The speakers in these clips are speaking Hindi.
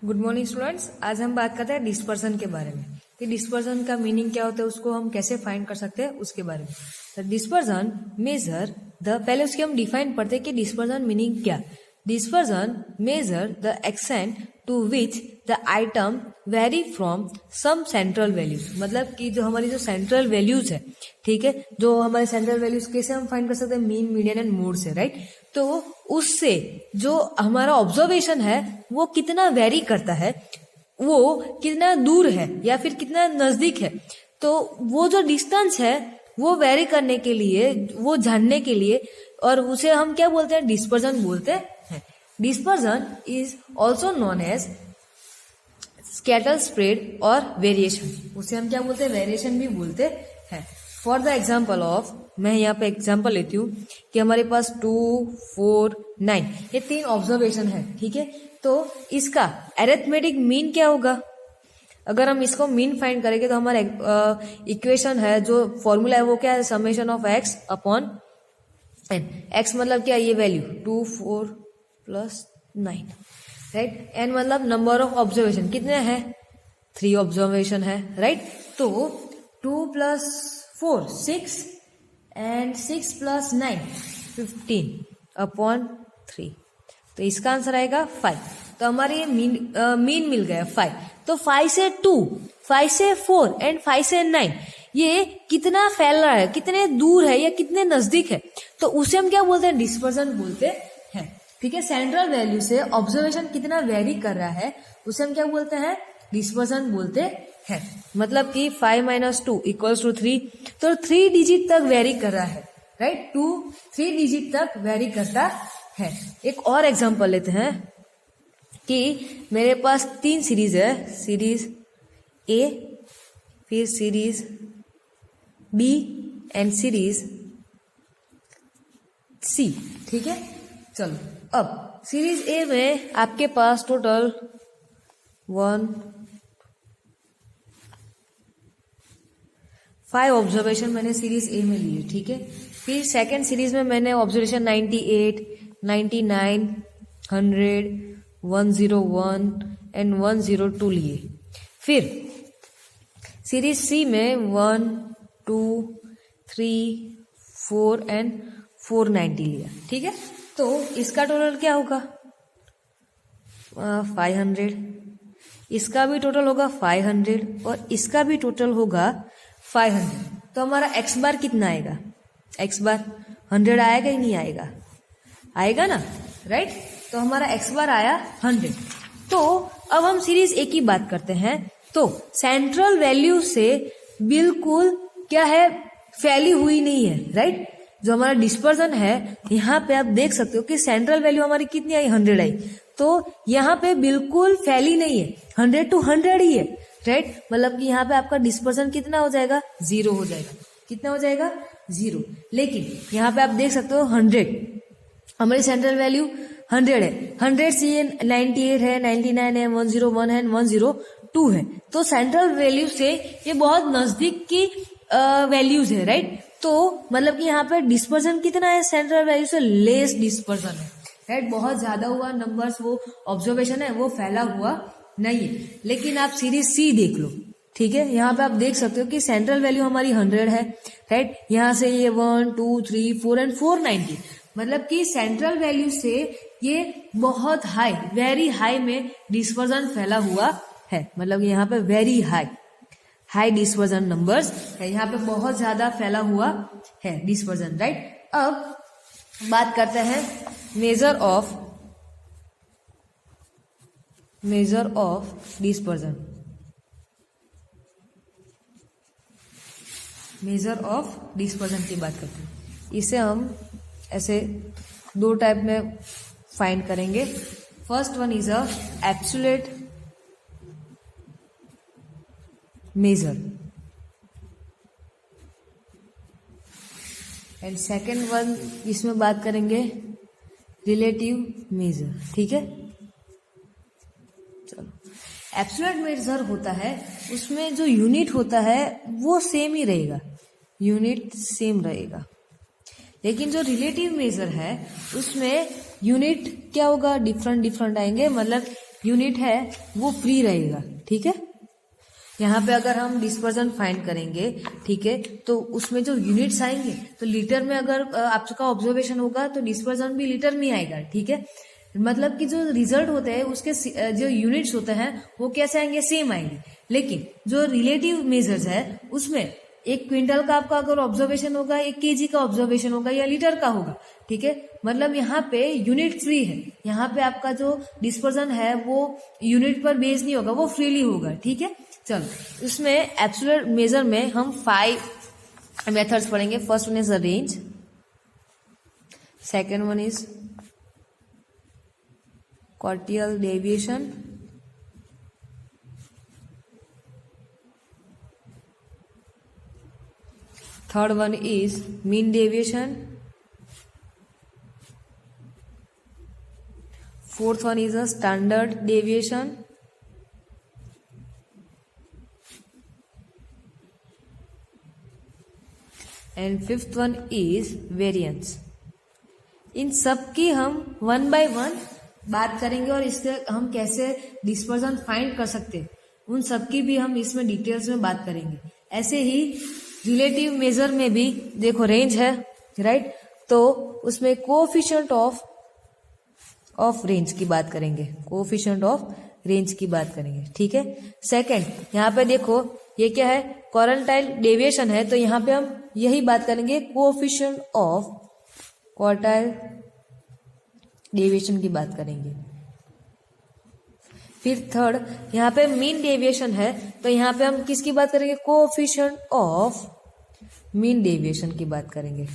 Good morning students. आज हम बात करते हैं डिस्पर्सन के बारे में कि डिस्पर्सन का मीनिंग क्या होता है, उसको हम कैसे फाइंड कर सकते हैं उसके बारे में। तो डिस्पर्सन मेजर द, पहले उसके हम डिफाइन पढ़ते हैं कि डिस्पर्सन मीनिंग क्या। Dispersion measure the extent to which the item vary from some central values, मतलब कि जो हमारी जो सेंट्रल वैल्यूज है, ठीक है, जो हमारे सेंट्रल वैल्यूज कैसे हम फाइंड कर सकते हैं, मीन, मीडियन एंड मोड से, राइट। तो उससे जो हमारा ऑब्जर्वेशन है वो कितना वेरी करता है, वो कितना दूर है या फिर कितना नजदीक है, तो वो जो डिस्टेंस है वो वेरी करने के लिए, वो जानने के लिए, और उसे हम क्या बोलते हैं, डिस्पर्सन बोलते हैं। Dispersion is also known as scatter spread और वेरिएशन, उसे हम क्या बोलते हैं, वेरिएशन भी बोलते हैं। फॉर द एग्जाम्पल ऑफ, मैं यहाँ पे एग्जाम्पल लेती हूँ कि हमारे पास 2, 4, 9 ये 3 ऑब्जर्वेशन है, ठीक है। तो इसका अरिथमेटिक मीन क्या होगा, अगर हम इसको मीन फाइंड करेंगे तो हमारा इक्वेशन है, जो फॉर्मूला है वो क्या है, summation of X upon N. X मतलब क्या, ये वैल्यू 2, 4 प्लस 9, राइट। एन मतलब नंबर ऑफ ऑब्जर्वेशन कितने हैं, 3 ऑब्जर्वेशन है, राइट। तो 2 प्लस 4 6 एंड 6 प्लस 9 15 अपॉन 3, तो इसका आंसर आएगा 5। तो हमारे ये मीन मिल गया 5। तो 5 से 2, 5 से 4 एंड 5 से 9 ये कितना फैल रहा है, कितने दूर है या कितने नजदीक है, तो उसे हम क्या बोलते हैं, डिस्पर्सन बोलते हैं, ठीक है। सेंट्रल वैल्यू से ऑब्जर्वेशन कितना वेरी कर रहा है उसे हम क्या बोलते हैं, डिस्पर्सन बोलते हैं। मतलब कि 5 - 2 = 3, तो 3 डिजिट तक वेरी कर रहा है, राइट। 2 3 डिजिट तक वेरी करता है। एक और एग्जांपल लेते हैं कि मेरे पास 3 सीरीज है, सीरीज ए, फिर सीरीज बी एंड सीरीज सी, ठीक है। चलो, अब सीरीज ए में आपके पास टोटल 5 ऑब्जर्वेशन मैंने सीरीज ए में लिए, ठीक है। फिर सेकेंड सीरीज में मैंने ऑब्जर्वेशन 98, 99, 100, 101 एंड 102 लिए। फिर सीरीज सी में 1, 2, 3, 4 एंड 490 लिया, ठीक है। तो इसका टोटल क्या होगा, 500, इसका भी टोटल होगा 500 और इसका भी टोटल होगा 500। तो हमारा एक्स बार कितना आएगा, एक्स बार 100 आएगा ही नहीं आएगा, आएगा ना, राइट। तो हमारा एक्स बार आया 100। तो अब हम सीरीज ए की बात करते हैं। तो सेंट्रल वैल्यू से बिल्कुल क्या है, फैली हुई नहीं है, राइट। जो हमारा डिस्पर्सन है, यहाँ पे आप देख सकते हो कि सेंट्रल वैल्यू हमारी कितनी आई, 100 आई। तो यहाँ पे बिल्कुल फैली नहीं है, 100 to 100 ही है, राइट। मतलब कि यहाँ पे आपका डिस्पर्सन कितना हो जाएगा, 0 हो जाएगा। कितना हो जाएगा, 0। लेकिन यहाँ पे आप देख सकते हो 100, हमारी सेंट्रल वैल्यू 100 है, 100 से ये 98 है, 99 है, 101 है, 102 है। तो सेंट्रल वैल्यू से ये बहुत नजदीक की वैल्यूज है, राइट। तो मतलब कि यहाँ पे डिस्पर्सन कितना है, सेंट्रल वैल्यू से लेस डिस्पर्सन है, राइट। बहुत ज्यादा हुआ नंबर्स, वो ऑब्जर्वेशन है वो फैला हुआ नहीं है। लेकिन आप सीरीज सी देख लो, ठीक है। यहाँ पे आप देख सकते हो कि सेंट्रल वैल्यू हमारी 100 है, राइट। यहाँ से ये 1, 2, 3, 4 एंड 490, मतलब कि सेंट्रल वैल्यू से ये बहुत हाई, वेरी हाई में डिस्पर्सन फैला हुआ है। मतलब यहाँ पे वेरी हाई डिस्पर्सन नंबर्स है, यहाँ पे बहुत ज्यादा फैला हुआ है डिस्पर्सन, राइट। अब बात करते हैं measure of dispersion. Measure of dispersion की बात करते हैं। इसे हम ऐसे 2 टाइप में फाइंड करेंगे। First one is a absolute major and second one, इसमें बात करेंगे रिलेटिव मेजर, ठीक है। चलो, एब्सोल्यूट मेजर होता है, उसमें जो यूनिट होता है वो सेम ही रहेगा, यूनिट सेम रहेगा। लेकिन जो रिलेटिव मेजर है उसमें यूनिट क्या होगा, डिफरेंट आएंगे। मतलब यूनिट है वो फ्री रहेगा, ठीक है। यहाँ पे अगर हम डिस्पर्जन फाइंड करेंगे, ठीक है, तो उसमें जो यूनिट्स आएंगे तो लीटर में अगर आपका ऑब्जर्वेशन होगा तो डिस्पर्जन भी लीटर में आएगा, ठीक है। मतलब कि जो रिजल्ट होते हैं उसके जो यूनिट्स होते हैं वो कैसे आएंगे, सेम आएंगे। लेकिन जो रिलेटिव मेजर्स है उसमें 1 क्विंटल का आपका अगर ऑब्जर्वेशन होगा, 1 केजी का ऑब्जर्वेशन होगा या लीटर का होगा, ठीक है। मतलब यहाँ पे यूनिट फ्री है, यहाँ पे आपका जो डिस्पर्जन है वो यूनिट पर बेस नहीं होगा, वो फ्रीली होगा, ठीक है। चलो इसमें एब्सोल्यूट मेजर में हम 5 मेथड्स पढ़ेंगे। First one is the range, second one is quartile deviation, third one is mean deviation, fourth one is a standard deviation, and fifth one is variance. इन सब की हम 1 बाय 1 बात करेंगे और इससे हम कैसे डिस्पर्जन फाइंड कर सकते हैं उन सब की भी हम इसमें डिटेल्स में बात करेंगे। ऐसे ही रिलेटिव मेजर में भी देखो रेंज है, राइट, तो उसमें कोएफिशिएंट ऑफ रेंज की बात करेंगे, कोएफिशिएंट ऑफ रेंज की बात करेंगे, ठीक है। सेकंड, यहाँ पे देखो ये क्या है, क्वार्टाइल डेविएशन है, तो यहाँ पे हम यही बात करेंगे, कोएफिशिएंट ऑफ क्वार्टाइल डेविएशन की बात करेंगे। फिर थर्ड, यहाँ पे मीन डेविएशन है, तो यहाँ पे हम किसकी बात करेंगे, कोएफिशिएंट ऑफ मीन डेविएशन की बात करेंगे।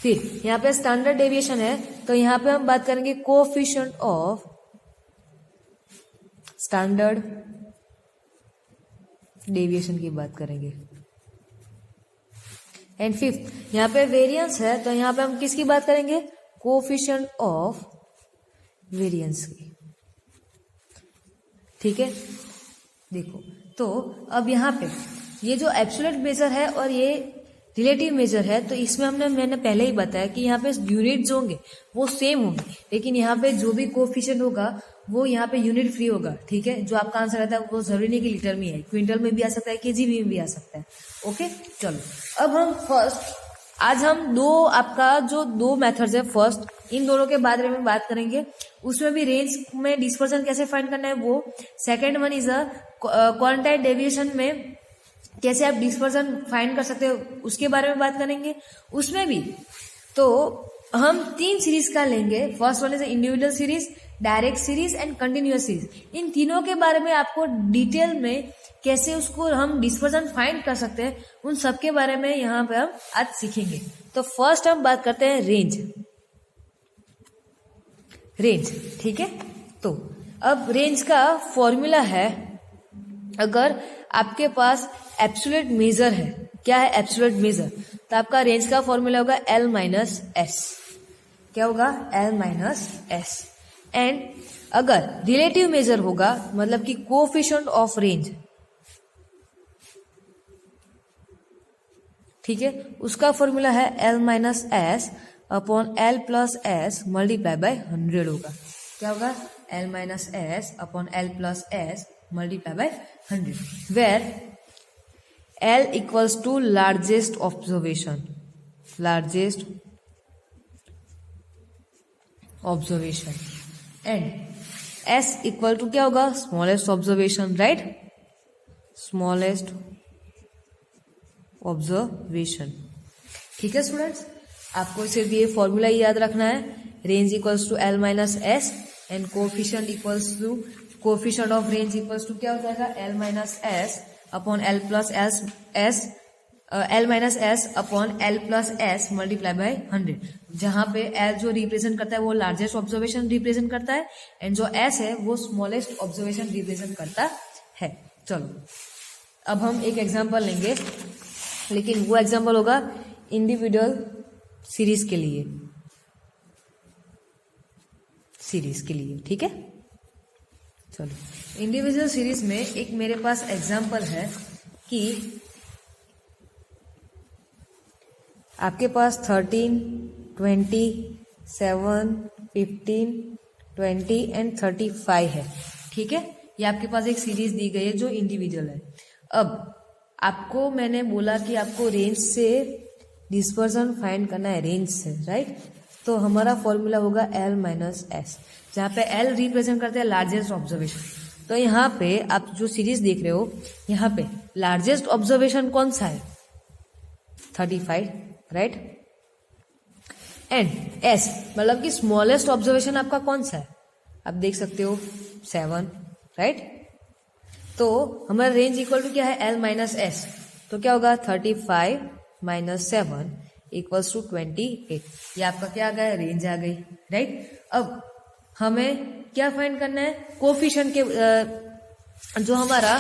फिर यहाँ पे स्टैंडर्ड डेविएशन है, तो यहाँ पे हम बात करेंगे कोएफिशिएंट ऑफ स्टैंडर्ड डेविएशन की बात करेंगे। एंड फिफ्थ, यहाँ पे वेरिएंस है, तो यहाँ पे हम किसकी बात करेंगे, कोएफिशिएंट ऑफ वेरिएंस की, ठीक है। देखो तो अब यहाँ पे ये जो एब्सोल्यूट मेजर है और ये रिलेटिव मेजर है, तो इसमें मैंने पहले ही बताया कि यहाँ पे यूनिट जो होंगे वो सेम होंगे, लेकिन यहाँ पे जो भी कोएफिशिएंट होगा वो यहाँ पे यूनिट फ्री होगा, ठीक है। जो आपका आंसर आता है वो जरूरी नहीं कि लीटर में है, क्विंटल में भी आ सकता है, केजी में भी आ सकता है, ओके। चलो अब हम आज हम आपका जो 2 मेथड्स है, फर्स्ट इन दोनों के बारे में बात करेंगे, उसमें भी रेंज में डिस्पर्जन कैसे फाइंड करना है वो। Second one is a quartile deviation में कैसे आप डिस्पर्जन फाइंड कर सकते हो उसके बारे में बात करेंगे। उसमें भी तो हम 3 सीरीज का लेंगे। First one is individual series, direct series and continuous series. इन तीनों के बारे में आपको डिटेल में कैसे उसको हम डिस्पर्जन फाइंड कर सकते हैं उन सब के बारे में यहाँ पे हम आज सीखेंगे। तो फर्स्ट हम बात करते हैं रेंज, ठीक है। तो अब रेंज का फॉर्मूला है, अगर आपके पास एब्सोल्यूट मेजर है, क्या है एब्सोल्यूट मेजर, तो आपका रेंज का फॉर्मूला होगा L माइनस एस। क्या होगा, L माइनस एस। एंड अगर रिलेटिव मेजर होगा, मतलब कि कोएफिशिएंट ऑफ रेंज, ठीक है, उसका फॉर्मूला है L minus S upon L plus S multiply by 100 होगा। क्या होगा, L minus S upon L plus S multiply by 100, where L equals to largest observation and S equal to क्या होगा, smallest observation, right, smallest observation, ठीक है स्टूडेंट्स। आपको सिर्फ ये फॉर्मूला याद रखना है, range equals to L minus S and coefficient equals to coefficient of range equals to क्या हो जाएगा, L minus S upon L plus S L minus S upon L plus S multiply by 100, जहां पे L जो रिप्रेजेंट करता है वो लार्जेस्ट ऑब्जर्वेशन रिप्रेजेंट करता है एंड जो S है वो स्मॉलेस्ट ऑब्जर्वेशन रिप्रेजेंट करता है। चलो अब हम एक एग्जांपल लेंगे, लेकिन वो एग्जांपल होगा इंडिविजुअल सीरीज के लिए, ठीक है। चलो इंडिविजुअल सीरीज में एक मेरे पास एग्जांपल है कि आपके पास 13, 20, 7, 15, 20 एंड 35 है। ठीक है, ये आपके पास एक सीरीज दी गई है जो इंडिविजुअल है। अब आपको मैंने बोला कि आपको रेंज से डिस्पर्सन फाइंड करना है, रेंज से, राइट। तो हमारा फॉर्मूला होगा L माइनस एस, जहाँ पे L रिप्रेजेंट करते हैं लार्जेस्ट ऑब्जर्वेशन। तो यहाँ पे आप जो सीरीज देख रहे हो, यहाँ पे लार्जेस्ट ऑब्जर्वेशन कौन सा है? 35, राइट। एंड एस मतलब कि स्मॉलेस्ट ऑब्जर्वेशन आपका कौन सा है? आप देख सकते हो 7, राइट। तो हमारा रेंज इक्वल टू क्या है? L minus S. तो क्या होगा? 35 माइनस 7 इक्वल्स टू 28। ये आपका क्या आ गया? रेंज आ गई, राइट। अब हमें क्या फाइंड करना है? कोफिशिएंट के जो हमारा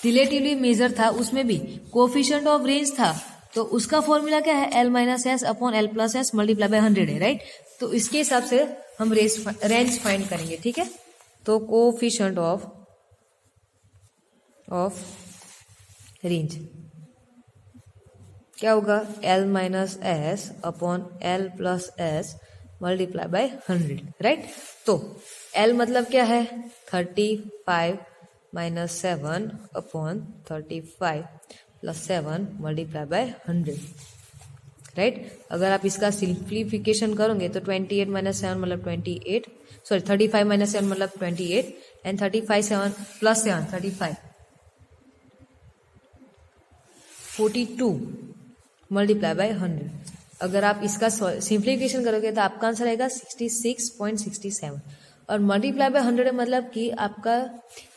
रिलेटिवली मेजर था उसमें भी कोफिशिएंट ऑफ रेंज था, तो उसका फॉर्मूला क्या है? L minus S upon L plus S multiply by 100 है, राइट। तो इसके हिसाब से हम रेंज फाइंड करेंगे, ठीक है। तो कोफिशिएंट ऑफ रेंज क्या होगा? L minus S upon L plus S multiply by 100, right. तो L मतलब क्या है? 35 minus 7 upon 35 plus 7 multiply by 100, right. अगर आप इसका सिंप्लीफिकेशन करोगे तो 28 माइनस 7 मतलब 28, सॉरी 35 माइनस 7 मतलब 28 एंड 35 7 प्लस 7 35 42 मल्टीप्लाई बाय 100। अगर आप इसका सिंप्लीफिकेशन करोगे तो आपका आंसर आएगा 66.67 और मल्टीप्लाई बाय 100 मतलब कि आपका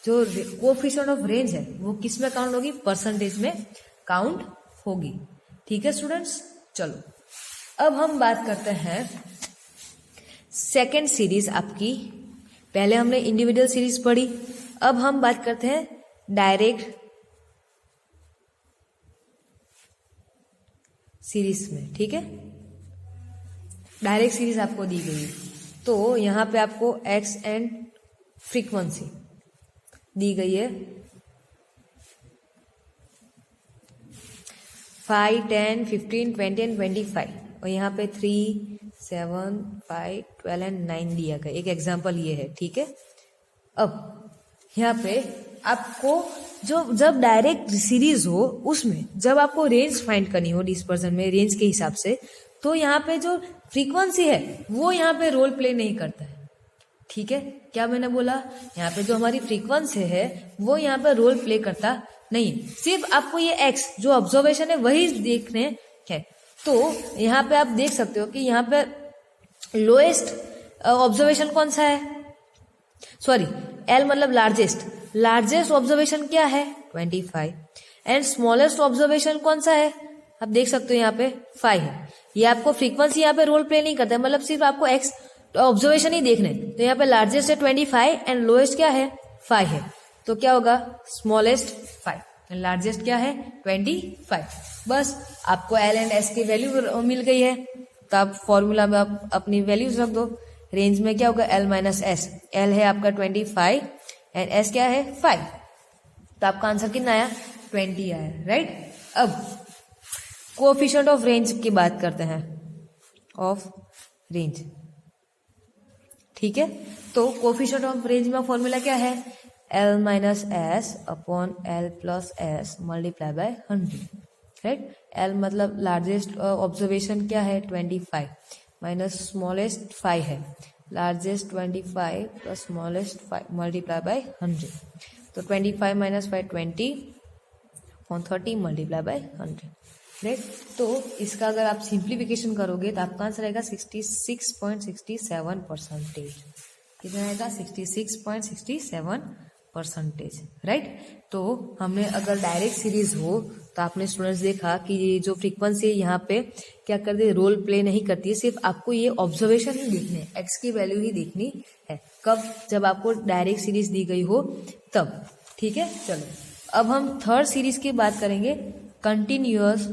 जो कोएफिशिएंट ऑफ रेंज है वो किस में काउंट होगी? परसेंटेज में काउंट होगी, ठीक है स्टूडेंट्स। चलो अब हम बात करते हैं सेकेंड सीरीज आपकी। पहले हमने इंडिविजुअल सीरीज पढ़ी, अब हम बात करते हैं डायरेक्ट सीरीज में, ठीक है। डायरेक्ट सीरीज आपको दी गई है, तो यहां पे आपको एक्स एंड फ्रीक्वेंसी दी गई है 5, 10, 15, 20 एंड 25 और यहाँ पे 3, 7, 5, 12 एंड 9 दिया गया। एक एग्जांपल ये है, ठीक है। अब यहाँ पे आपको जब डायरेक्ट सीरीज हो उसमें जब आपको रेंज फाइंड करनी हो डिस्पर्सन में रेंज के हिसाब से, तो यहाँ पे जो फ्रीक्वेंसी है वो यहाँ पे रोल प्ले नहीं करता है, ठीक है। क्या मैंने बोला? यहाँ पे जो हमारी फ्रीक्वेंसी है वो यहाँ पे रोल प्ले करता नहीं, सिर्फ आपको ये एक्स जो ऑब्जर्वेशन है वही देखने हैं। तो यहाँ पे आप देख सकते हो कि यहाँ पे लोएस्ट ऑब्जर्वेशन कौन सा है? सॉरी, L मतलब लार्जेस्ट ऑब्जर्वेशन क्या है? 25 एंड स्मॉलेस्ट ऑब्जर्वेशन कौन सा है? आप देख सकते हो यहाँ पे 5 है। ये आपको फ्रीक्वेंसी यहाँ पे रोल प्ले नहीं करता है, मतलब सिर्फ आपको एक्स ऑब्जर्वेशन ही देखने। तो यहाँ पे लार्जेस्ट है 25 एंड लोएस्ट क्या है? 5 है। तो क्या होगा? स्मॉलेस्ट 5 एंड लार्जेस्ट क्या है? 25। बस आपको L एंड S की वैल्यू मिल गई है, तो आप फॉर्मूला में आप अपनी वैल्यूज रख दो। रेंज में क्या होगा? L minus S. L है आपका 25 एंड S क्या है? 5। तो आपका आंसर कितना आया? 20 आया, राइट। अब कोएफिशिएंट ऑफ रेंज की बात करते हैं, ऑफ रेंज, ठीक है। तो कोएफिशिएंट ऑफ रेंज में फॉर्मूला क्या है? L minus S upon L plus S multiply by 100, right. L मतलब लार्जेस्ट ऑब्जर्वेशन क्या है? 25 माइनस स्मॉलेस्ट 5 है। Largest 25 plus smallest 5 multiply by 100। तो 25 minus 5 20 upon 30 multiply by 100, right. तो इसका अगर आप सिंप्लीफिकेशन करोगे तो आपका आंसर आएगा 66.67%। कितना आएगा? 66.67%, राइट। तो हमने अगर डायरेक्ट सीरीज हो तो आपने स्टूडेंट्स देखा कि ये जो फ्रीक्वेंसी यहाँ पे क्या करती है? रोल प्ले नहीं करती है, सिर्फ आपको ये ऑब्जर्वेशन ही देखने, एक्स की वैल्यू ही देखनी है। कब? जब आपको डायरेक्ट सीरीज दी गई हो तब, ठीक है। चलो अब हम थर्ड सीरीज की बात करेंगे, कंटिन्यूअस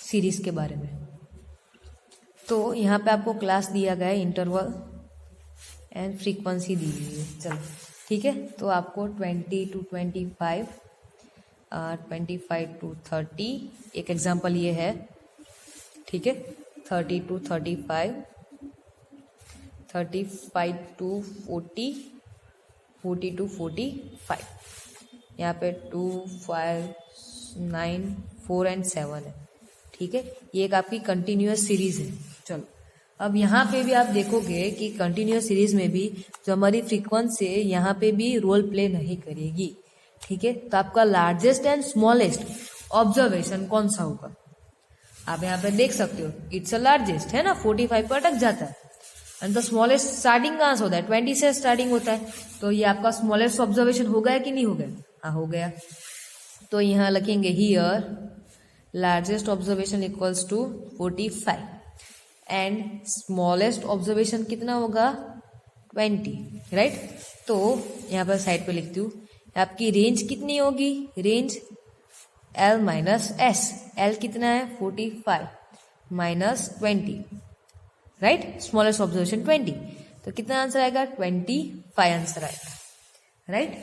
सीरीज के बारे में। तो यहाँ पे आपको क्लास दिया गया है, इंटरवल एंड फ्रीक्वेंसी दी गई है। चलो ठीक है, तो आपको 20 to 25, 25 to 30, एक एग्जांपल ये है, ठीक है। 30 to 35, 35 to 40, 40 to 45, यहाँ पे 2, 5, 9, 4 एंड 7 है। ठीक है, ये एक आपकी कंटिन्यूअस सीरीज है। चलो अब यहाँ पे भी आप देखोगे कि कंटिन्यूअस सीरीज में भी जो हमारी फ्रीक्वेंसी है यहाँ पे भी रोल प्ले नहीं करेगी। ठीक है, तो आपका लार्जेस्ट एंड स्मॉलेस्ट ऑब्जर्वेशन कौन सा होगा? आप यहाँ पे देख सकते हो, इट्स अ लार्जेस्ट है ना, 45 पर अटक जाता है। एंड द स्मॉलेस्ट स्टार्टिंग कहाँ से होता है? 20 से स्टार्टिंग होता है। तो ये आपका स्मॉलेस्ट ऑब्जर्वेशन हो गया कि नहीं हो गया? हाँ, हो गया। तो यहाँ लिखेंगे here largest observation equals to 45 and smallest observation कितना होगा? 20, राइट। तो यहाँ पर साइड पे लिखती हूँ, आपकी रेंज कितनी होगी? Range L minus S. L कितना है? 45 माइनस 20, राइट। स्मॉलेस्ट ऑब्जर्वेशन 20, तो कितना आंसर आएगा? 25 आंसर आएगा, राइट।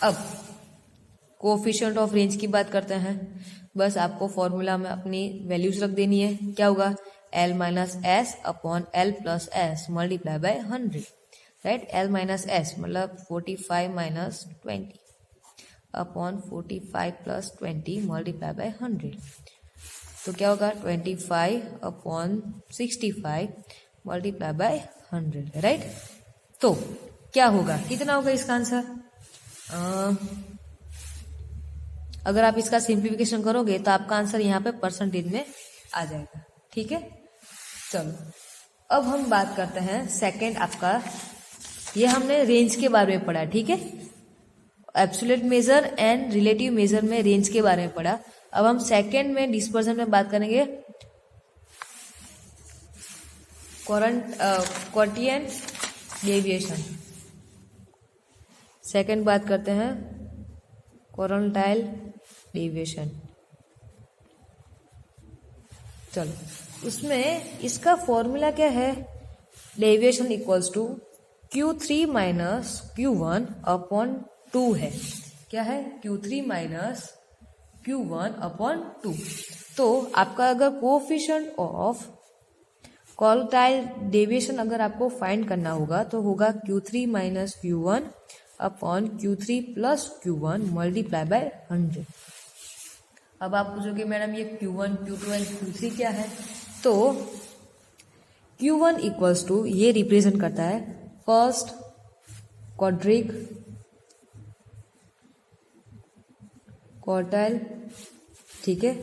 अब कोएफिशिएंट ऑफ रेंज की बात करते हैं। बस आपको फॉर्मूला में अपनी वैल्यूज रख देनी है। क्या होगा? L minus S upon L plus S multiply by 100, right. L minus S मतलब 45 minus 20 upon 45 plus 20 multiply by 100, तो क्या होगा? 25 अपॉन 65 मल्टीप्लाई बाय 100, राइट। तो क्या होगा? कितना होगा इसका आंसर? अगर आप इसका सिंप्लीफिकेशन करोगे तो आपका आंसर यहाँ पे परसेंटेज में आ जाएगा। ठीक है, चलो अब हम बात करते हैं सेकंड आपका, ये हमने रेंज के बारे में पढ़ा। ठीक है, absolute major and relative major में रेंज के बारे में पढ़ा। अब हम सेकंड में डिस्पर्सन में बात करेंगे क्वोटिएंट डेविएशन। सेकंड बात करते हैं क्वारंटाइल डेविएशन। चलो उसमें इसका फॉर्मूला क्या है? Deviation equals to Q3 minus Q1 upon 2 है। क्या है? Q3 minus Q1 upon 2। तो आपका अगर कोएफिशिएंट ऑफ क्वारंटाइल डेविएशन अगर आपको फाइंड करना होगा तो होगा Q3 minus Q1 upon Q3 plus Q1 multiply by 100। अब आप पूछोगे मैडम ये Q1, Q2 एंड Q3 क्या है? तो Q1 इक्वल्स टू, ये रिप्रेजेंट करता है फर्स्ट क्वाड्रिक क्वार्टाइल। ठीक है,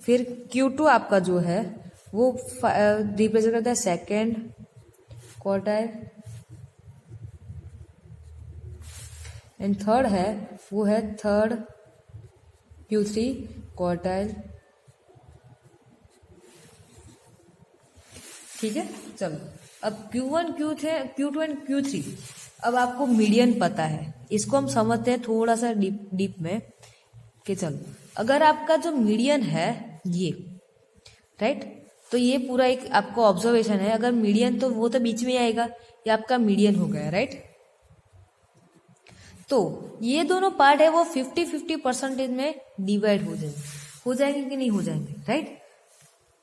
फिर Q2 आपका जो है वो रिप्रेजेंट करता है सेकेंड क्वार्टाइल, एंड थर्ड है वो है थर्ड Q3 क्वार्टाइल। ठीक है, चलो अब Q1, Q2 एंड Q3। अब आपको मीडियन पता है, इसको हम समझते हैं थोड़ा सा डीप में कि चलो अगर आपका जो मीडियन है ये, राइट, तो ये पूरा एक आपको ऑब्जर्वेशन है। अगर मीडियन तो वो तो बीच में आएगा, ये आपका मीडियन हो गया, राइट। तो ये दोनों पार्ट है वो 50-50 परसेंटेज में डिवाइड हो जाएंगे कि नहीं हो जाएंगे, राइट।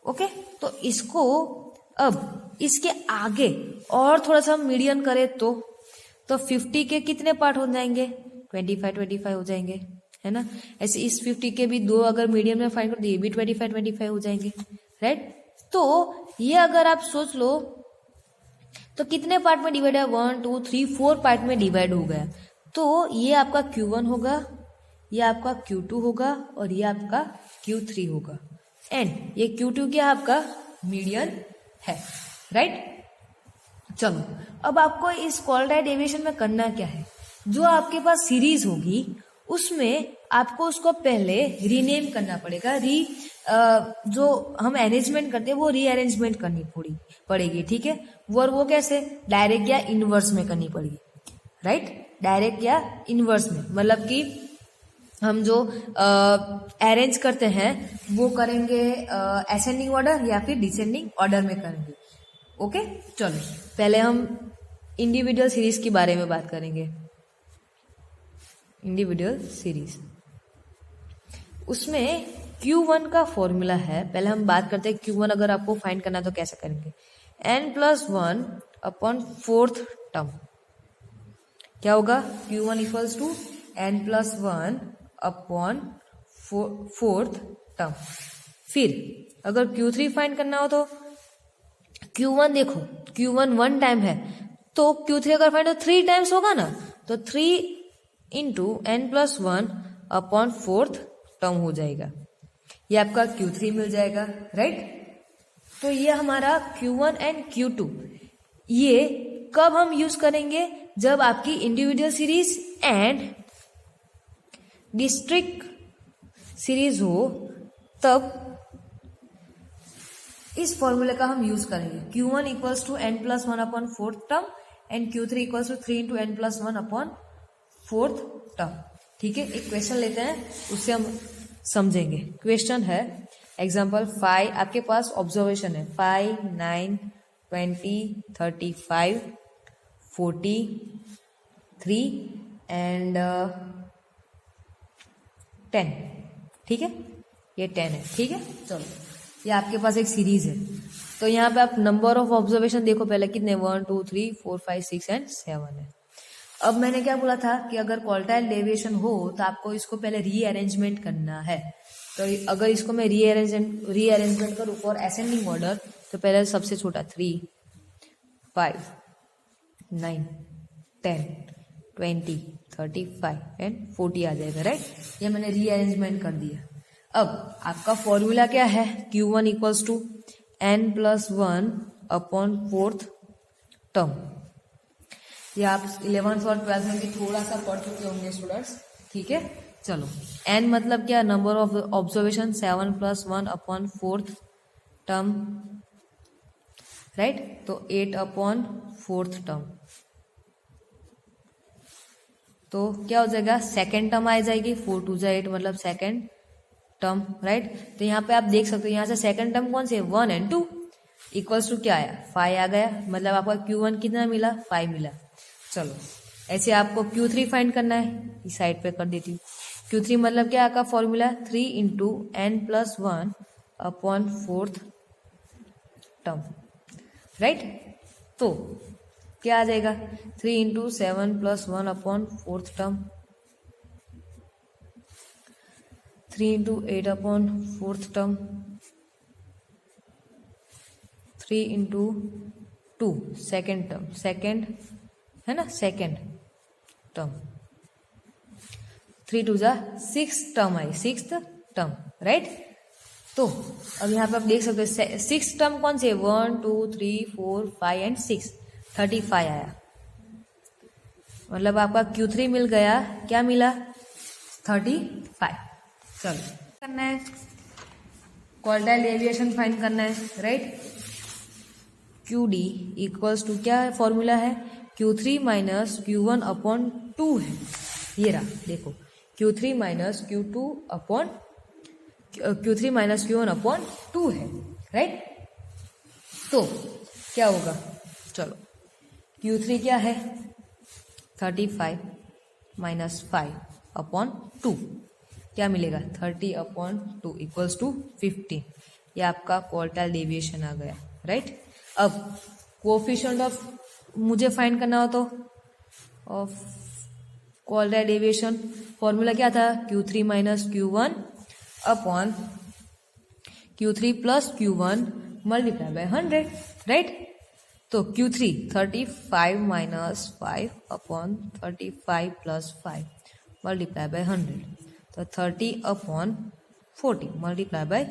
ओके, तो इसको अब इसके आगे और थोड़ा सा मीडियन करें तो 50 के कितने पार्ट हो जाएंगे? 25-25 हो जाएंगे, है ना। ऐसे इस 50 के भी दो अगर मीडियन में फाइंड कर दिए भी 25-25 हो जाएंगे, राइट। तो ये अगर आप सोच लो तो कितने पार्ट में डिवाइड है? 1, 2, 3, 4 पार्ट में डिवाइड हो गया। तो ये आपका Q1 होगा, ये आपका Q2 होगा और ये आपका Q3 होगा, एंड ये Q2 क्या आपका मीडियन है, राइट। चलो अब आपको इस क्वारंटाइल डेविएशन में करना क्या है? जो आपके पास सीरीज होगी उसमें आपको उसको पहले रीनेम करना पड़ेगा। जो हम अरेंजमेंट करते हैं वो रीअरेंजमेंट करनी पड़ेगी, ठीक है। वो कैसे? डायरेक्ट या इनवर्स में करनी पड़ेगी, राइट। डायरेक्ट या इनवर्स में मतलब कि हम जो अरेंज करते हैं वो करेंगे असेंडिंग ऑर्डर या फिर डिसेंडिंग ऑर्डर में करेंगे। ओके, चलो पहले हम इंडिविजुअल सीरीज के बारे में बात करेंगे। इंडिविजुअल सीरीज, उसमें Q1 का फॉर्मूला है, पहले हम बात करते हैं Q1 अगर आपको फाइंड करना है तो कैसे करेंगे। n+1 अपॉन फोर्थ टर्म क्या होगा, Q1 equals to n+1 upon fourth term. फिर अगर Q3 फाइंड करना हो तो Q1 देखो, Q1 1 टाइम है तो Q3 अगर फाइंड हो 3 टाइम्स होगा ना, तो 3 into n+1 upon fourth term हो जाएगा, ये आपका Q3 मिल जाएगा, राइट। तो ये हमारा Q1 एंड Q2 ये कब हम यूज करेंगे, जब आपकी individual series and district series हो, तब इस फॉर्मूले का हम यूज करेंगे। Q1 equals to n+1 upon fourth term and Q3 equals to 3 into n+1 upon fourth term. ठीक है, एक क्वेश्चन लेते हैं, उससे हम समझेंगे। क्वेश्चन है एग्जाम्पल 5, आपके पास ऑब्जर्वेशन है 5, 9, 20, 35, 43 एंड 10। ठीक है, ये 10 है। ठीक है, चलो ये आपके पास एक सीरीज है, तो यहाँ पे आप नंबर ऑफ ऑब्जर्वेशन देखो पहले कितने, 1, 2, 3, 4, 5, 6 एंड 7 है। अब मैंने क्या बोला था कि अगर क्वार्टाइल डेविएशन हो तो आपको इसको पहले रीअरेंजमेंट करना है। तो अगर इसको मैं रीअरेंजमेंट करूँ फॉर असेंडिंग ऑर्डर, तो पहले सबसे छोटा 3, 5, 9, 10, 20, 35 एंड 40 आ जाएगा, राइट। ये मैंने रीअरेंजमेंट कर दिया। अब आपका फॉर्मूला क्या है, Q1 equals to n+1 upon fourth term. ये आप 11th और 12th में भी थोड़ा सा पढ़ चुके होंगे स्टूडेंट्स। ठीक है, चलो n मतलब क्या, number of observation 7 + 1 upon fourth term, right. तो 8 अपॉन फोर्थ टर्म, तो क्या हो जाएगा, सेकेंड टर्म आ जाएगी, 4 2 8 मतलब सेकेंड टर्म, राइट। तो यहाँ पे आप देख सकते हो यहाँ से सेकंड टर्म कौन से, 1 एंड 2 इक्वल्स टू क्या आया, 5 आ गया, मतलब आपका Q1 कितना मिला, 5 मिला। चलो ऐसे आपको Q3 फाइंड करना है, इस साइड पे कर देती हूँ। Q3 मतलब क्या आपका formula, 3 into n+1 upon fourth term, right. तो क्या आ जाएगा, 3 into 7 + 1 upon fourth term, 3 into 8 upon fourth term, 3 into 2 second term, second है ना, सेकेंड टर्म, 3 2 जा 6 टर्म आई, 6th टर्म, राइट। तो अब यहाँ पे आप देख सकते हैं 6 टर्म कौन से, 1 2 3 4 5 एंड 6, 35 आया, मतलब आपका Q3 मिल गया, क्या मिला, 35। चलो करना है, क्वार्टाइल डेविएशन फाइंड करना है, राइट। QD इक्वल्स टू क्या है, फॉर्मूला है Q3 माइनस Q1 अपॉन 2 है, ये रहा देखो, Q3 माइनस Q1 अपॉन 2 है, राइट। तो क्या होगा, चलो Q3 क्या है, 35 माइनस 5 अपॉन 2, क्या मिलेगा, 30 अपॉन 2 इक्वल्स टू 15। ये आपका क्वार्टाइल डेविएशन आ गया, राइट। अब कोएफिशिएंट ऑफ मुझे फाइंड करना हो तो ऑफ क्वार्टाइल डेविएशन, फॉर्मूला क्या था, Q3 minus Q1 upon Q3 plus Q1 multiply by 100, right. तो Q3 35 minus 5 upon 35 plus 5 multiply by 100, तो 30 upon 40 multiply by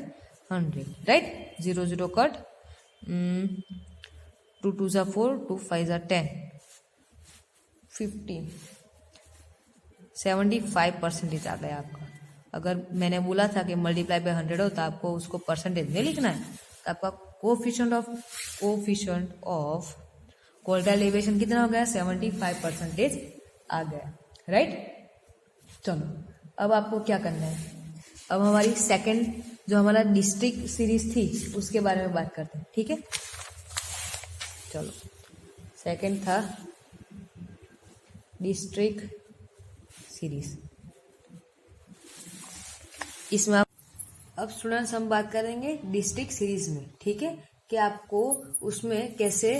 100, right. 0 0 cut, 2 2 जा 4, 2 5 जा 10, 15, 75% आ गया आपका। अगर मैंने बोला था कि मल्टीप्लाई बाय 100 हो तो आपको उसको परसेंटेज में लिखना है, तो आपका कोएफिशिएंट ऑफ क्वार्टाइल डेविएशन कितना हो गया, 75% आ गया, राइट। चलो अब आपको क्या करना है, अब हमारी सेकंड जो हमारा डिस्ट्रिक्ट सीरीज थी उसके बारे में बात करते हैं, ठीक है। चलो सेकंड था डिस्ट्रिक्ट सीरीज, इसमें अब स्टूडेंट्स हम बात करेंगे डिस्ट्रिक्ट सीरीज में, ठीक है, कि आपको उसमें कैसे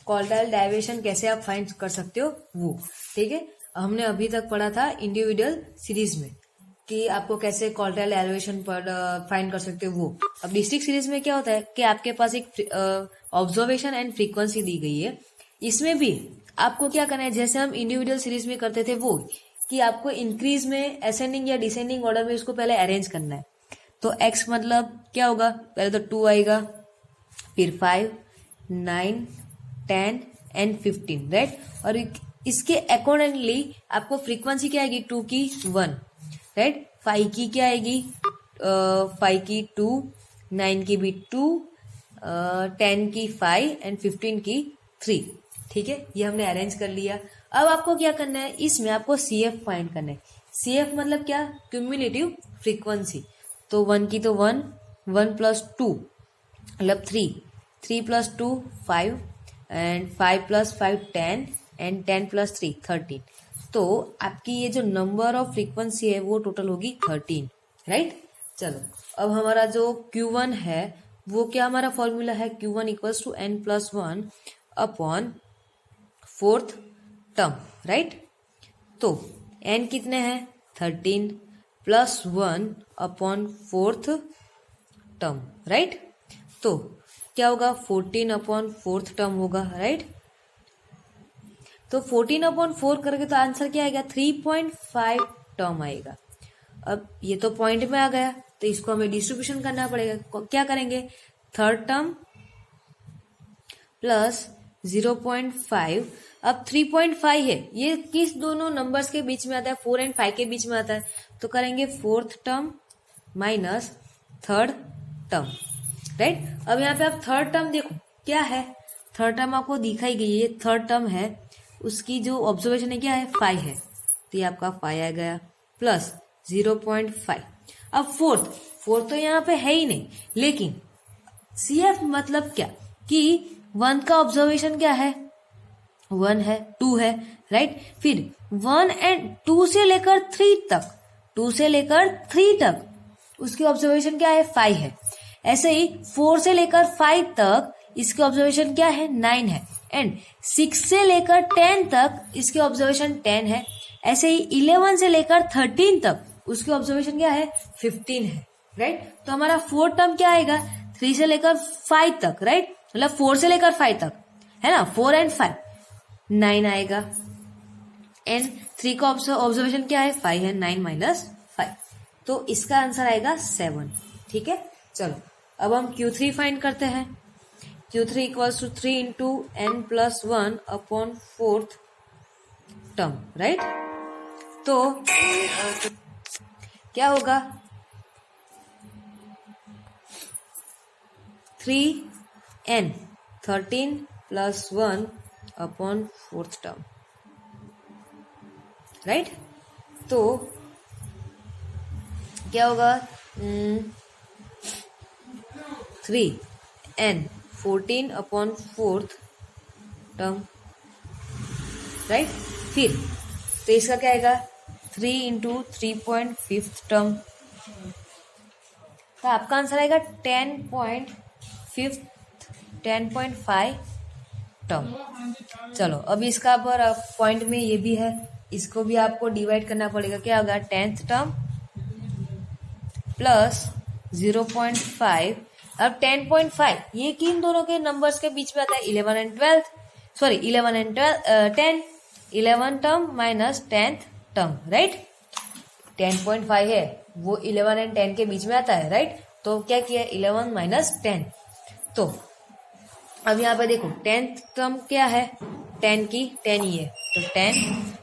क्वार्टाइल डेविएशन कैसे आप फाइंड कर सकते हो वो, ठीक है। हमने अभी तक पढ़ा था इंडिविजुअल सीरीज में कि आपको कैसे क्वार्टाइल डेविएशन पर फाइंड कर सकते हो वो। अब डिस्ट्रिक्ट सीरीज में क्या होता है कि आपके पास एक ऑब्जर्वेशन एंड फ्रीक्वेंसी दी गई है। इसमें भी आपको क्या करना है, जैसे हम इंडिविजुअल सीरीज में करते थे वो, कि आपको इंक्रीज में असेंडिंग या डिसेंडिंग ऑर्डर में उसको पहले अरेंज करना है। तो x मतलब क्या होगा, पहले तो 2 आएगा, फिर 5, 9, 10 एंड 15, राइट। और इसके अकॉर्डिंगली आपको फ्रीक्वेंसी क्या आएगी, 2 की 1, राइट। 5 की क्या आएगी, 5 की 2, 9 की भी 2, 10 की 5 एंड 15 की 3, ठीक है। ये हमने अरेंज कर लिया। अब आपको क्या करना है, इसमें आपको CF फाइंड करना है। CF मतलब क्या, क्यूमुलेटिव फ्रीक्वेंसी। तो 1 की तो 1, 1 प्लस 2 मतलब 3, 3 plus 2 5 and 5 plus 5 10 and 10 plus 3 13। तो आपकी ये जो नंबर ऑफ फ्रीक्वेंसी है वो टोटल होगी 13, राइट। चलो अब हमारा जो Q1 है वो क्या हमारा फॉर्मूला है, Q1 equals to n+1 upon 4th term, right. तो n कितने हैं, 13 plus 1 upon 4th term, right. तो क्या होगा, 14 अपॉन 4th टर्म होगा, राइट। तो 14 अपॉन 4 करके तो आंसर क्या आएगा, 3.5 टर्म आएगा। अब ये तो पॉइंट में आ गया, तो इसको हमें डिस्ट्रीब्यूशन करना पड़ेगा। क्या करेंगे, 3rd टर्म प्लस 0.5। अब 3.5 है, ये किस दोनों नंबर्स के बीच में आता है, 4 एंड 5 के बीच में आता है। तो करेंगे 4th term minus 3rd term, right. अब यहाँ पे आप 3rd टर्म देखो क्या है, 3rd टर्म आपको दिखाई गई है, 3rd टर्म है, उसकी जो ऑब्जर्वेशन है क्या है, 5 है, तो ये आपका 5 आ गया प्लस 0.5। अब 4th तो यहाँ पे है ही नहीं, लेकिन CF मतलब क्या कि 1 का ऑब्जर्वेशन क्या है, 1 है, 2 है, राइट। फिर 1 एंड 2 से लेकर 3 तक, 2 से लेकर 3 तक उसकी ऑब्जर्वेशन क्या है, 5 है। ऐसे ही 4 से लेकर 5 तक इसकी ऑब्जर्वेशन क्या है, 9 है। एंड 6 से लेकर 10 तक इसकी ऑब्जर्वेशन 10 है। ऐसे ही 11 से लेकर 13 तक उसकी ऑब्जर्वेशन क्या है, 15 है, राइट। तो हमारा 4th टर्म क्या आएगा, 3 से लेकर 5 तक, राइट, मतलब 4 से लेकर 5 तक है ना, 4 एंड 5 9 आएगा। एंड 3 का ऑब्जर्वेशन क्या है, 5 है, 9 माइनस 5, तो इसका आंसर आएगा 7, ठीक है। चलो अब हम Q3 फाइंड करते हैं। Q3 equals to 3 into n+1 upon 4th term, right. तो क्या होगा, 3n 13 plus 1 upon 4th term, right. तो क्या होगा, 3n 14 upon 4th term, right. फिर तो इसका क्या आएगा, 3 इंटू 3.5th टर्म, तो आपका आंसर आएगा 10.5 टर्म। चलो अब इसका पर पॉइंट में ये भी है, इसको भी आपको डिवाइड करना पड़ेगा। क्या होगा, 10th टर्म प्लस 0.5। अब 10.5 ये किन दोनों के नंबर्स के बीच में आता है, 11 and 12th, sorry 11 and 10, 11 term minus 10th term, right. 10.5 है वो 11 एंड 10 के बीच में आता है, राइट। तो क्या किया, 11 माइनस 10। तो अब यहाँ पे देखो 10th टर्म क्या है, 10 की 10 ही है, तो 10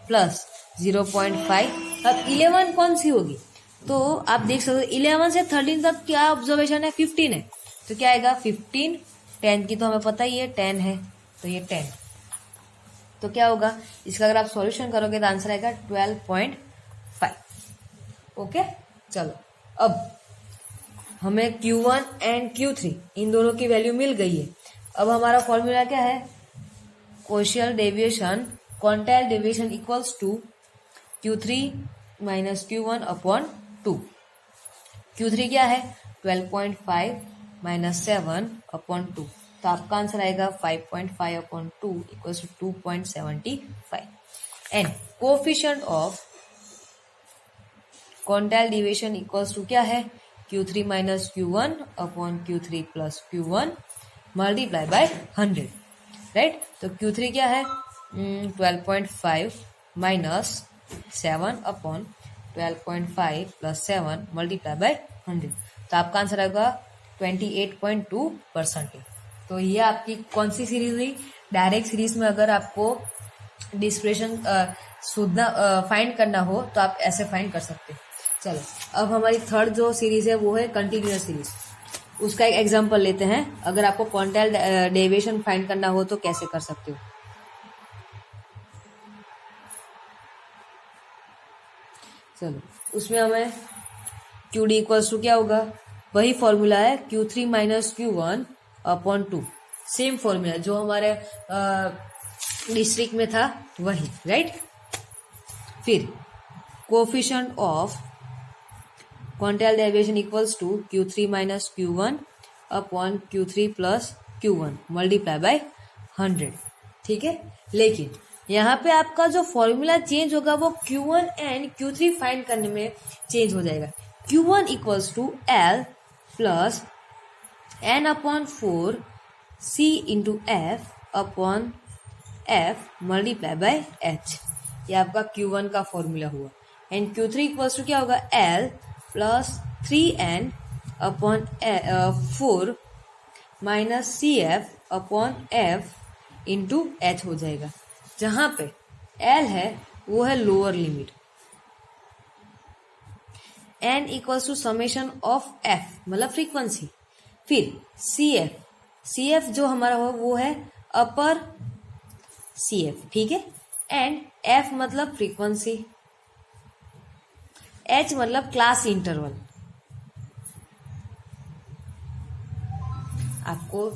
प्लस 0.5। अब 11 कौन सी होगी, तो आप देख सकते हो 11 से 13 तक क्या ऑब्जर्वेशन है, 15 है, तो क्या आएगा 15। 10 की तो हमें पता ही है 10 है, तो ये 10। तो क्या होगा, इसका अगर आप सॉल्यूशन करोगे तो आंसर आएगा 12.5। ओके। चलो अब हमें Q1 एंड Q3 इन दोनों की वैल्यू मिल गई है। अब हमारा फॉर्मूला क्या है, quartile deviation, quantile deviation equals to Q3 minus Q1 upon 2। Q3 क्या है 12.5 माइनस 7/2, तो आपका आंसर आएगा 5.5/2 equals to 2.75। And coefficient of quantile deviation equals to क्या है Q3 minus Q1 upon Q3 plus Q1 multiply by 100, right. तो Q3 क्या है 12.5 माइनस 7/12.5 प्लस 7 मल्टीप्लाई बाय 100, तो आपका आंसर आएगा 28.2%। तो ये आपकी कौन सी सीरीज हुई? डायरेक्ट सीरीज में अगर आपको डिस्प्रेशन फाइंड करना हो तो आप ऐसे फाइंड कर सकते हैं। चलो अब हमारी थर्ड जो सीरीज है वो है कंटिन्यूअस सीरीज। उसका एक एग्जांपल लेते हैं। अगर आपको क्वांटाइल डेविएशन फाइंड करना हो तो कैसे कर सकते हो? चलो उसमें हमें QD इक्वल्स टू क्या होगा, वही फॉर्मूला है Q3 minus Q1 upon 2, same formula जो हमारे डिस्ट्रिक्ट में था वही, राइट। फिर coefficient of quantile deviation equals to Q3 minus Q1 upon Q3 plus Q1 multiply by 100, ठीक है। लेकिन यहाँ पे आपका जो फॉर्मूला चेंज होगा वो Q1 एंड Q3 फाइंड करने में चेंज हो जाएगा। Q1 equals to L plus N upon 4 C into F upon F multiply by H, ये आपका Q1 का फॉर्मूला हुआ। एंड Q3 इक्वल्स टू क्या होगा L plus 3N upon 4 minus CF upon F into H हो जाएगा। जहां पे L है वो है lower limit, N equals to summation of F मतलब फ्रीक्वेंसी, फिर CF जो हमारा हो वो है अपर CF, ठीक है। एंड F मतलब फ्रीक्वेंसी, H मतलब क्लास इंटरवल। आपको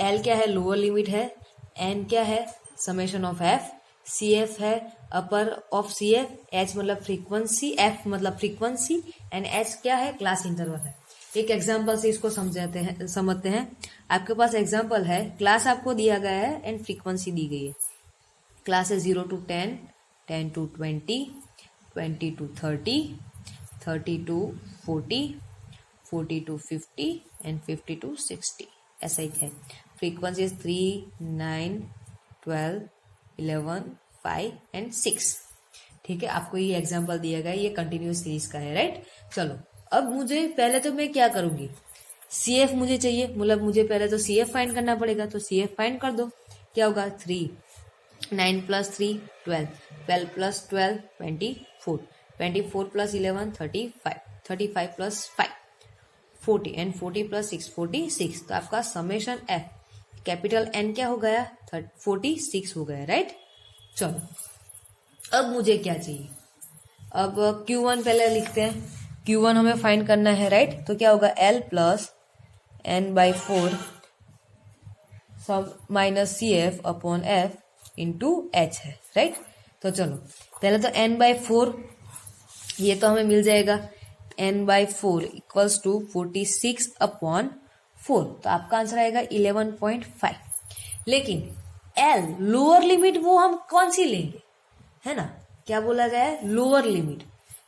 L क्या है लोअर लिमिट है, N क्या है समेशन ऑफ F, CF है अपर ऑफ CF, H मतलब फ्रीक्वेंसी, F मतलब फ्रीक्वेंसी एंड H क्या है क्लास इंटरवल है। एक एग्जांपल से इसको समझते हैं। आपके पास एग्जांपल है, क्लास आपको दिया गया है एंड फ्रीक्वेंसी दी गई है। क्लास है 0 to 10, 10 to 20, 20 to 30, 30 to 40, 40 to 50 and 50 to 60, ऐसा ही है। फ्रीक्वेंसी 3, 9, 12, 11, 5 एंड 6, ठीक है। आपको ये एग्जांपल दिया गया है, ये कंटिन्यूअस सीरीज का है, राइट। चलो अब मुझे पहले तो मैं क्या करूंगी, CF मुझे चाहिए, मतलब मुझे पहले तो CF फाइंड करना पड़ेगा। तो CF फाइंड कर दो, क्या होगा 3, 9 plus 3 12, 12 plus 12 24, 24 plus 11 35, 35 plus 5 40 and 40 plus 6 46। तो आपका समेशन F कैपिटल N क्या हो गया 46 हो गया, राइट। चलो अब मुझे क्या चाहिए, अब Q1 पहले लिखते हैं। Q1 हमें फाइंड करना है, राइट। तो क्या होगा L प्लस N/4 सब minus CF upon F into H है, राइट। तो चलो पहले तो N/4 ये तो हमें मिल जाएगा, N/4 इक्वल्स टू 46 अपॉन 4, तो आपका आंसर आएगा 11.5। लेकिन L लोअर लिमिट वो हम कौन सी लेंगे, है ना, क्या बोला गया है लोअर लिमिट,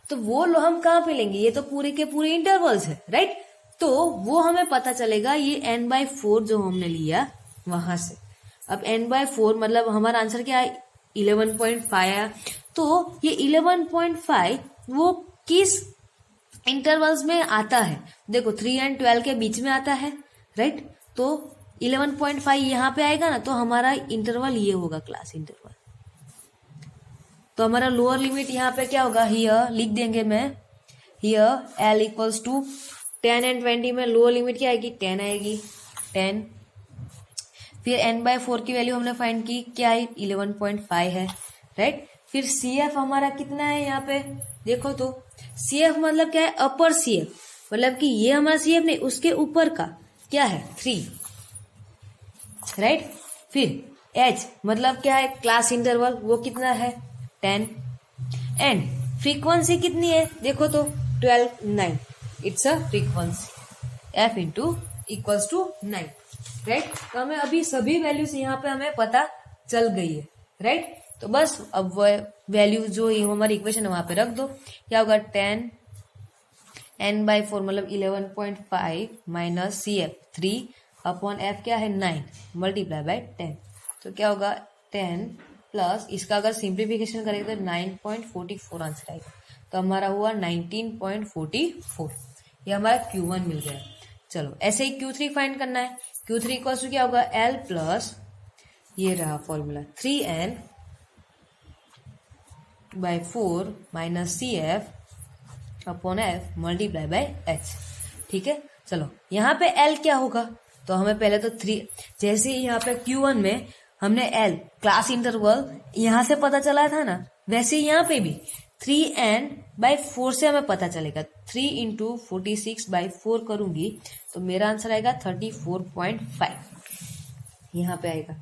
तो वो हम कहाँ पे लेंगे, ये तो पूरे के पूरे इंटरवल्स है, राइट। तो वो हमें पता चलेगा ये N/4 जो हमने लिया वहां से। अब N/4 मतलब हमारा आंसर क्या है 11.5 आया। तो ये 11.5 वो किस इंटरवल्स में आता है, देखो 3 and 12 के बीच में आता है, राइट। तो 11.5 यहाँ पे आएगा ना, तो हमारा इंटरवल ये होगा क्लास इंटरवल। तो हमारा लोअर लिमिट यहाँ पे क्या होगा, हियर लिख देंगे मैं, here L equals to 10 and 20 में लोअर लिमिट क्या आएगी 10 आएगी, 10। फिर N/4 की वैल्यू हमने फाइंड की, क्या है 11.5 है, राइट। फिर CF हमारा कितना है यहाँ पे देखो, तो CF मतलब क्या है अपर CF, मतलब कि ये हमारा CF नहीं उसके ऊपर का क्या है 3, राइट। फिर H मतलब क्या है क्लास इंटरवल, वो कितना है 10। एंड फ्रीक्वेंसी कितनी है देखो, तो 9 it's a frequency f into equals to 9, right. तो हमें अभी सभी वैल्यूज यहाँ पे हमें पता चल गई है, राइट। तो बस अब वो वैल्यू जो हमारी इक्वेशन है वहां पे रख दो। क्या होगा 10 n/4 मतलब 11.5 माइनस CF 3 अपॉन f क्या है 9 मल्टीप्लाई बाय 10। तो क्या होगा 10 प्लस इसका अगर सिंप्लीफिकेशन करेंगे तो 9.44 आंसर आएगा। तो हमारा हुआ 19.44, ये हमारा Q1 मिल गया। चलो ऐसे ही Q3 फाइंड करना है। Q3 इक्वल्स टू क्या होगा L प्लस ये रहा formula 3n/4 minus CF upon F multiply by H, ठीक है। चलो यहाँ पे L क्या होगा, तो हमें पहले तो 3 जैसे यहाँ पे Q1 में हमने L क्लास इंटरवल यहाँ से पता चला था ना, वैसे यहाँ पे भी 3n/4 से हमें पता चलेगा। 3 इंटू 46/4 करूंगी तो मेरा आंसर आएगा 34.5 यहाँ पे आएगा।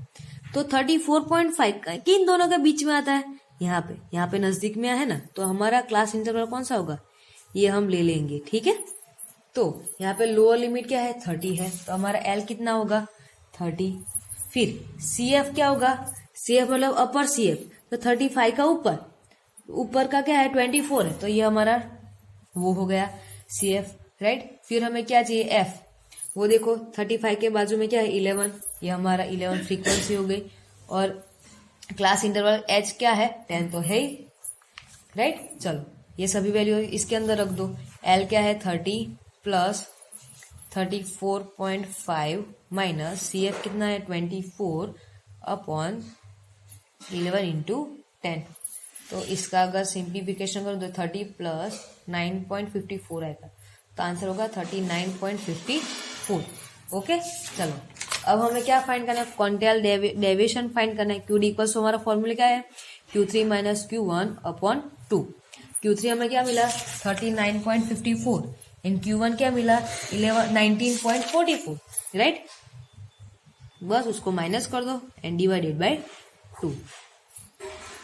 तो 34.5 किन दोनों के बीच में आता है, यहाँ पे नजदीक में है ना, तो हमारा क्लास इंटरवल कौन सा होगा, ये हम ले लेंगे, ठीक है। तो यहाँ पे लोअर लिमिट क्या है 30 है, तो हमारा L कितना होगा 30। फिर CF क्या होगा, CF मतलब अपर CF, तो 35 का ऊपर का क्या है 24 है, तो ये हमारा वो हो गया CF, राइट। फिर हमें क्या चाहिए F, वो देखो 35 के बाजू में क्या है 11, ये हमारा 11 फ्रीक्वेंसी हो गई। और क्लास इंटरवल H क्या है 10 तो है ही, राइट। चलो ये सभी वैल्यू इसके अंदर रख दो। L क्या है 30 प्लस 34.5 माइनस CF कितना है 24 अपॉन 11 इंटू 10। तो इसका अगर सिंप्लीफिकेशन करो तो 30 प्लस 9.54 आएगा, तो आंसर होगा 39.54। ओके चलो अब हमें क्या फाइंड करना है, क्वांटाइल डेविएशन फाइंड करना है। QD इक्वल्स टू हमारा फॉर्मूला क्या है Q3 minus Q1 upon 2। Q3 हमें क्या मिला 39.54 एंड Q1 क्या मिला 19.44, राइट। बस उसको माइनस कर दो एंड डिवाइडेड बाय 2,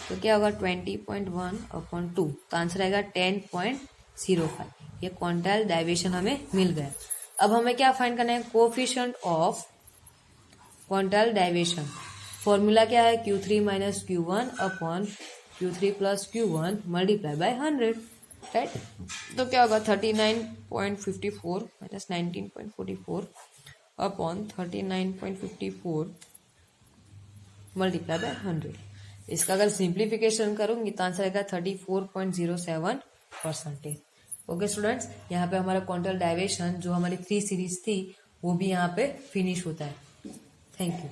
तो क्या होगा 20.1 अपॉन 2, तो आंसर आएगा 10.05। ये क्वांटाइल डेविएशन हमें मिल गया। अब हमें क्या फाइंड करना है, coefficient of quantile deviation. Formula क्या है Q3 minus Q1 upon Q3 plus Q1 multiply by 100, right. तो क्या होगा 39.54 माइनस 19.44 अपॉन 39.54 मल्टीप्लाई बाय 100। इसका अगर सिंप्लीफिकेशन करूंगी तो आंसर आएगा 34.07%। ओके स्टूडेंट्स, यहाँ पे हमारा क्वांटाइल डेविएशन जो हमारी 3 सीरीज थी वो भी यहाँ पे फिनिश होता है। Thank you.